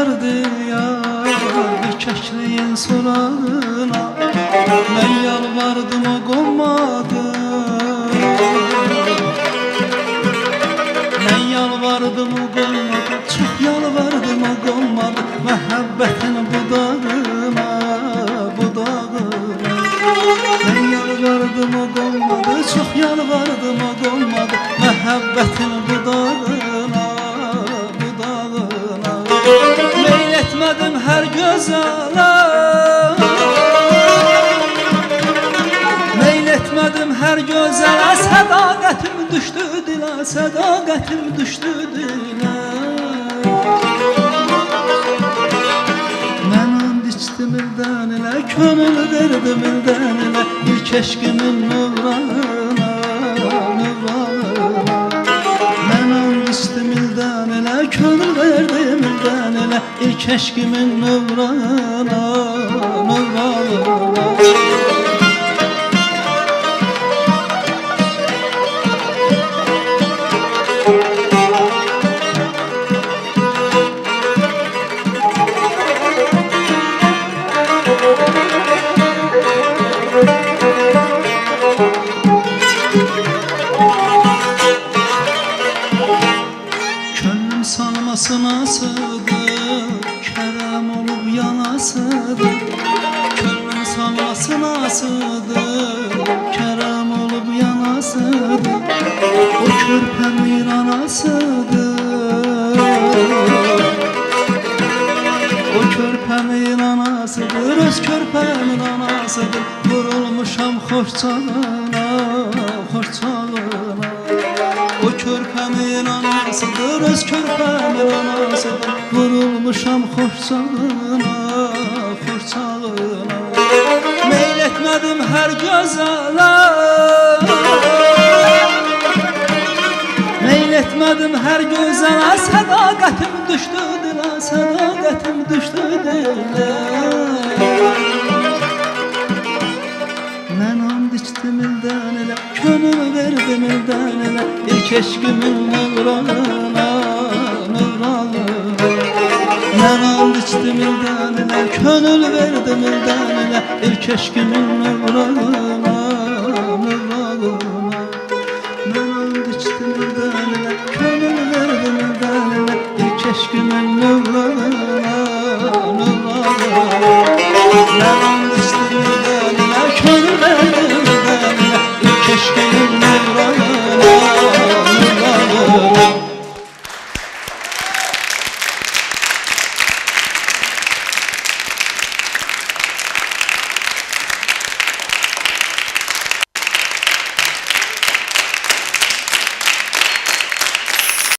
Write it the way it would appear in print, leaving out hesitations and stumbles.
verdi ya kəkliyin sorağına. Ben yalvardım o qonmadı, ben yalvardım o qonmadı, çok yalvardım o qonmadı. Məhəbbətin budağına, budağına. Ben yalvardım o qonmadı, çok yalvardım o qonmadı. Məhəbbətin budağına, budağına. Meyl etmədim hər gözələ, meyl etmədim hər gözələ. Sədaqətim düşdü dilə, sədaqətim düşdü dilə. Mən and içdim ildən ilə, könül verdim ildən ilə. İlk eşqimin nurlarına, nurlarına. Mən and içdim ildən ilə, könül verdim ildən ilə. İlk eşqimin nurlarına, nurlarına. Könlüm sanması nasıldır, kerem olup yanasıdır. Könlüm sanması nasıldır, kerem olup yanasıdır. O körpemin anasıdır, o körpemin anasıdır, öz körpemin anasıdır. Vurulmuşam xoş çalına, xoş çalına. O körpemin anasıdır, öz körpemin anasıdır. Vurulmuşam xoş çalına, xoş çalına. Meyl etmədim hər gözələ, meyl etmədim hər gözələ. Sədaqətim düşdü dilə, sədaqətim düşdü dilə. Mən and içdim ildən ilə, könül verdim ildən ilə. İlk eşqimin nurlarına, nurlarına. Mən and içdim ildən ilə, könül verdim ildən ilə. İlk eşqimin nurlarına.